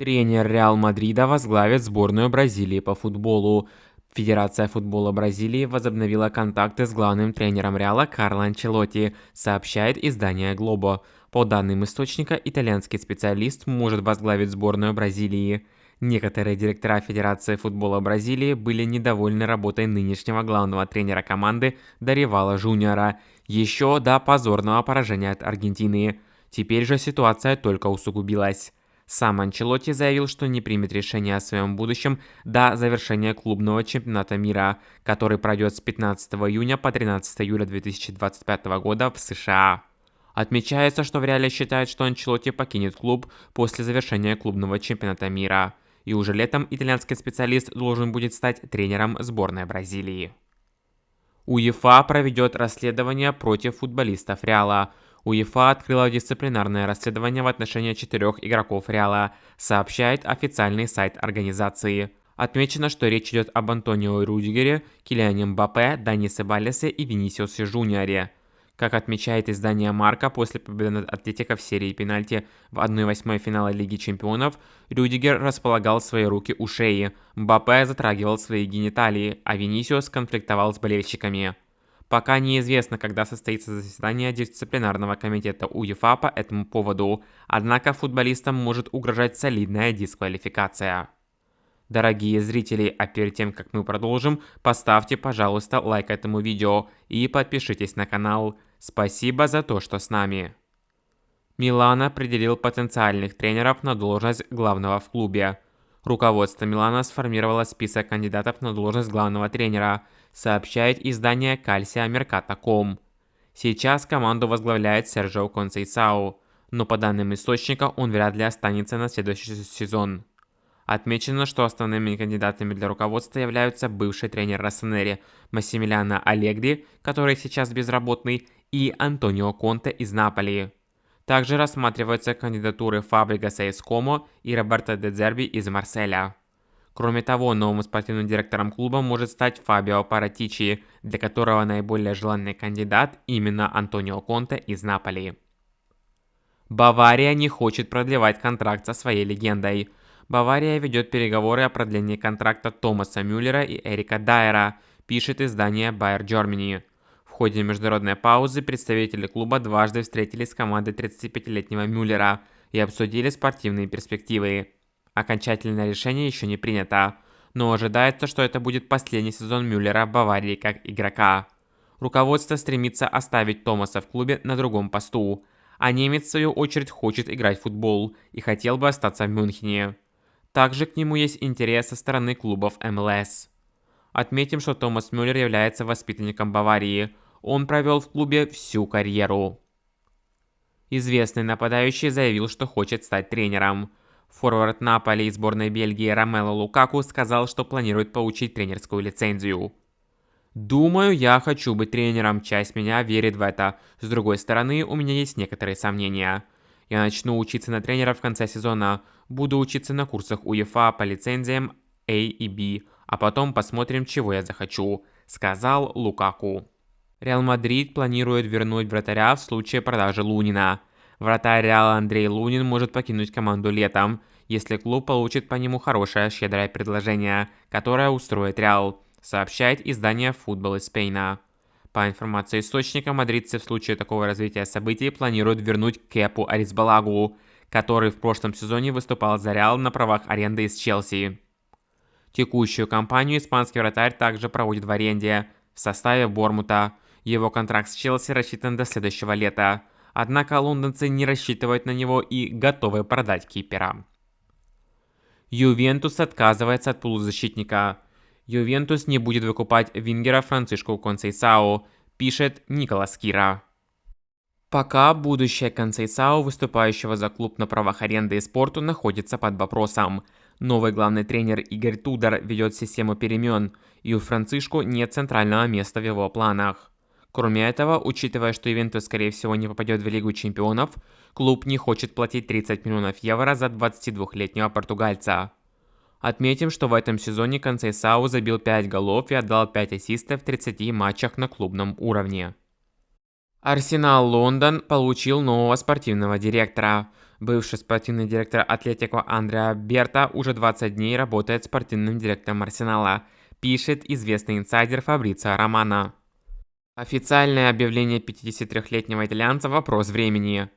Тренер Реал Мадрида возглавит сборную Бразилии по футболу. Федерация футбола Бразилии возобновила контакты с главным тренером Реала Карло Анчелотти, сообщает издание Глобо. По данным источника, итальянский специалист может возглавить сборную Бразилии. Некоторые директора Федерации футбола Бразилии были недовольны работой нынешнего главного тренера команды Доривала Жуниора, еще до позорного поражения от Аргентины. Теперь же ситуация только усугубилась. Сам Анчелотти заявил, что не примет решение о своем будущем до завершения клубного чемпионата мира, который пройдет с 15 июня по 13 июля 2025 года в США. Отмечается, что в Реале считают, что Анчелотти покинет клуб после завершения клубного чемпионата мира. И уже летом итальянский специалист должен будет стать тренером сборной Бразилии. УЕФА проведет расследование против футболистов Реала. УЕФА открыла дисциплинарное расследование в отношении 4 игроков Реала, сообщает официальный сайт организации. Отмечено, что речь идет об Антонио Рюдигере, Килиане Мбаппе, Дани Себальосе и Винисиусе Жуниоре. Как отмечает издание Марка, после победы над Атлетико в серии пенальти в 1/8 финала Лиги Чемпионов, Рюдигер располагал свои руки у шеи, Мбаппе затрагивал свои гениталии, а Винисиус конфликтовал с болельщиками. Пока неизвестно, когда состоится заседание дисциплинарного комитета УЕФА по этому поводу, однако футболистам может угрожать солидная дисквалификация. Дорогие зрители, а перед тем, как мы продолжим, поставьте, пожалуйста, лайк этому видео и подпишитесь на канал. Спасибо за то, что с нами. Милан определил потенциальных тренеров на должность главного в клубе. Руководство Милана сформировало список кандидатов на должность главного тренера, сообщает издание calciamercato.com. Сейчас команду возглавляет Серджио Консейсао, но по данным источника он вряд ли останется на следующий сезон. Отмечено, что основными кандидатами для руководства являются бывший тренер Россонери Массимилиано Аллегри, который сейчас безработный, и Антонио Конте из Наполи. Также рассматриваются кандидатуры Фабригаса из Комо и Роберто де Зерби из Марселя. Кроме того, новым спортивным директором клуба может стать Фабио Паратичи, для которого наиболее желанный кандидат именно Антонио Конте из Наполи. Бавария не хочет продлевать контракт со своей легендой. Бавария ведет переговоры о продлении контракта Томаса Мюллера и Эрика Дайера, пишет издание Bayer Germany. В ходе международной паузы представители клуба дважды встретились с командой 35-летнего Мюллера и обсудили спортивные перспективы. Окончательное решение еще не принято, но ожидается, что это будет последний сезон Мюллера в Баварии как игрока. Руководство стремится оставить Томаса в клубе на другом посту, а немец в свою очередь хочет играть в футбол и хотел бы остаться в Мюнхене. Также к нему есть интерес со стороны клубов МЛС. Отметим, что Томас Мюллер является воспитанником Баварии. Он провел в клубе всю карьеру. Известный нападающий заявил, что хочет стать тренером. Форвард Наполи и сборной Бельгии Ромело Лукаку сказал, что планирует получить тренерскую лицензию. «Думаю, я хочу быть тренером, часть меня верит в это. С другой стороны, у меня есть некоторые сомнения. Я начну учиться на тренера в конце сезона, буду учиться на курсах УЕФА по лицензиям A и B, а потом посмотрим, чего я захочу», — сказал Лукаку. Реал Мадрид планирует вернуть вратаря в случае продажи Лунина. Вратарь Реала Андрей Лунин может покинуть команду летом, если клуб получит по нему хорошее щедрое предложение, которое устроит Реал, сообщает издание Football Spain. По информации источника, мадридцы в случае такого развития событий планируют вернуть Кепу Аризбалагу, который в прошлом сезоне выступал за Реал на правах аренды из Челси. Текущую кампанию испанский вратарь также проводит в аренде в составе Бормута. Его контракт с Челси рассчитан до следующего лета, однако лондонцы не рассчитывают на него и готовы продать кипера. Ювентус отказывается от полузащитника. Ювентус не будет выкупать вингера Франциско Консейсао, пишет Николас Кира. Пока будущее Консейсао, выступающего за клуб на правах аренды и спорту, находится под вопросом. Новый главный тренер Игорь Тудор ведет систему перемен, и у Франциско нет центрального места в его планах. Кроме этого, учитывая, что Ювентус скорее всего не попадет в Лигу Чемпионов, клуб не хочет платить 30 миллионов евро за 22-летнего португальца. Отметим, что в этом сезоне Консейсао забил 5 голов и отдал 5 ассистов в 30 матчах на клубном уровне. Арсенал Лондон получил нового спортивного директора. Бывший спортивный директор Атлетико Андреа Берта уже 20 дней работает спортивным директором Арсенала, пишет известный инсайдер Фабрицио Романо. Официальное объявление 53-летнего итальянца – вопрос времени.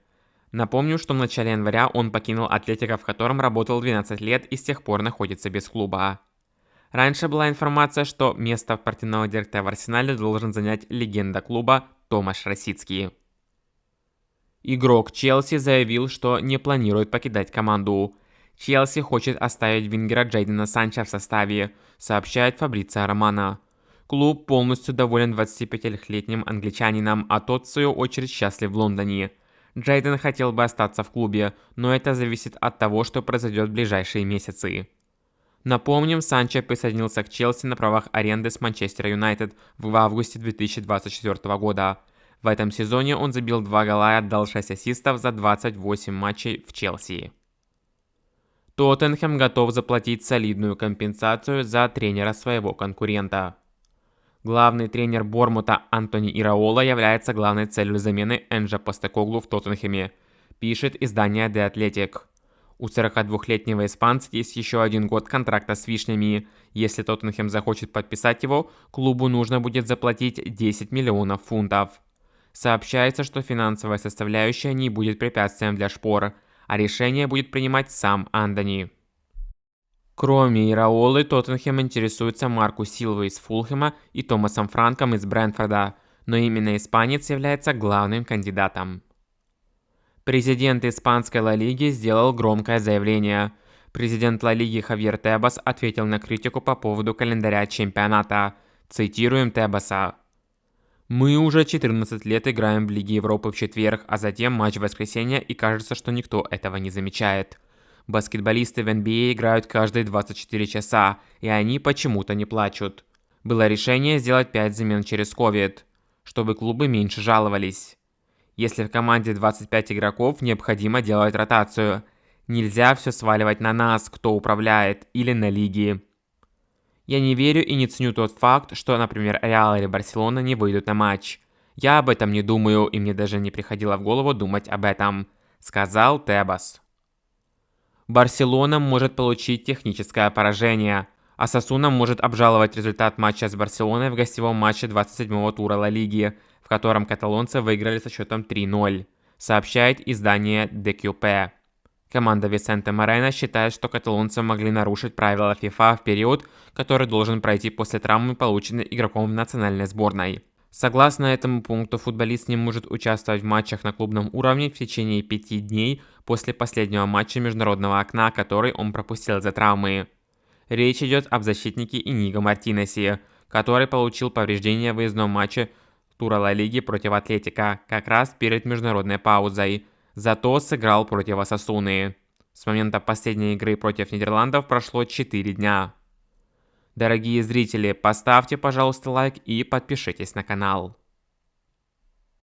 Напомню, что в начале января он покинул Атлетико, в котором работал 12 лет и с тех пор находится без клуба. Раньше была информация, что место спортивного директора в Арсенале должен занять легенда клуба Томаш Росицкий. Игрок Челси заявил, что не планирует покидать команду. Челси хочет оставить вингера Джейдена Санчо в составе, сообщает Фабрицио Романо. Клуб полностью доволен 25-летним англичанином, а тот, в свою очередь, счастлив в Лондоне. Джейден хотел бы остаться в клубе, но это зависит от того, что произойдет в ближайшие месяцы. Напомним, Санчо присоединился к Челси на правах аренды с Манчестер Юнайтед в августе 2024 года. В этом сезоне он забил 2 гола и отдал 6 ассистов за 28 матчей в Челси. Тоттенхэм готов заплатить солидную компенсацию за тренера своего конкурента. Главный тренер Борнмута Антони Ираола является главной целью замены Энджа Постекоглу в Тоттенхэме, пишет издание The Athletic. У 42-летнего испанца есть еще 1 год контракта с вишнями. Если Тоттенхэм захочет подписать его, клубу нужно будет заплатить 10 миллионов фунтов. Сообщается, что финансовая составляющая не будет препятствием для шпор, а решение будет принимать сам Андони. Кроме Ираолы, Тоттенхэм интересуется Марко Силва из Фулхэма и Томасом Франком из Брентфорда, но именно испанец является главным кандидатом. Президент испанской Ла Лиги сделал громкое заявление. Президент Ла Лиги Хавьер Тебас ответил на критику по поводу календаря чемпионата. Цитируем Тебаса. «Мы уже 14 лет играем в Лиге Европы в четверг, а затем матч в воскресенье, и кажется, что никто этого не замечает. Баскетболисты в NBA играют каждые 24 часа, и они почему-то не плачут. Было решение сделать 5 замен через COVID, чтобы клубы меньше жаловались. Если в команде 25 игроков, необходимо делать ротацию. Нельзя все сваливать на нас, кто управляет, или на лиги. Я не верю и не ценю тот факт, что, например, Реал или Барселона не выйдут на матч. Я об этом не думаю, и мне даже не приходило в голову думать об этом», — сказал Тебас. Барселона может получить техническое поражение. Осасуна может обжаловать результат матча с Барселоной в гостевом матче 27-го тура Ла Лиги, в котором каталонцы выиграли со счетом 3-0, сообщает издание DQP. Команда Висенте Морено считает, что каталонцы могли нарушить правила FIFA в период, который должен пройти после травмы, полученной игроком в национальной сборной. Согласно этому пункту, футболист не может участвовать в матчах на клубном уровне в течение 5 дней после последнего матча международного окна, который он пропустил из-за травмы. Речь идет об защитнике Иниго Мартинесе, который получил повреждение в выездном матче тура Ла Лиги против Атлетико как раз перед международной паузой, зато сыграл против Осасуны. С момента последней игры против Нидерландов прошло 4 дня. Дорогие зрители, поставьте, пожалуйста, лайк и подпишитесь на канал.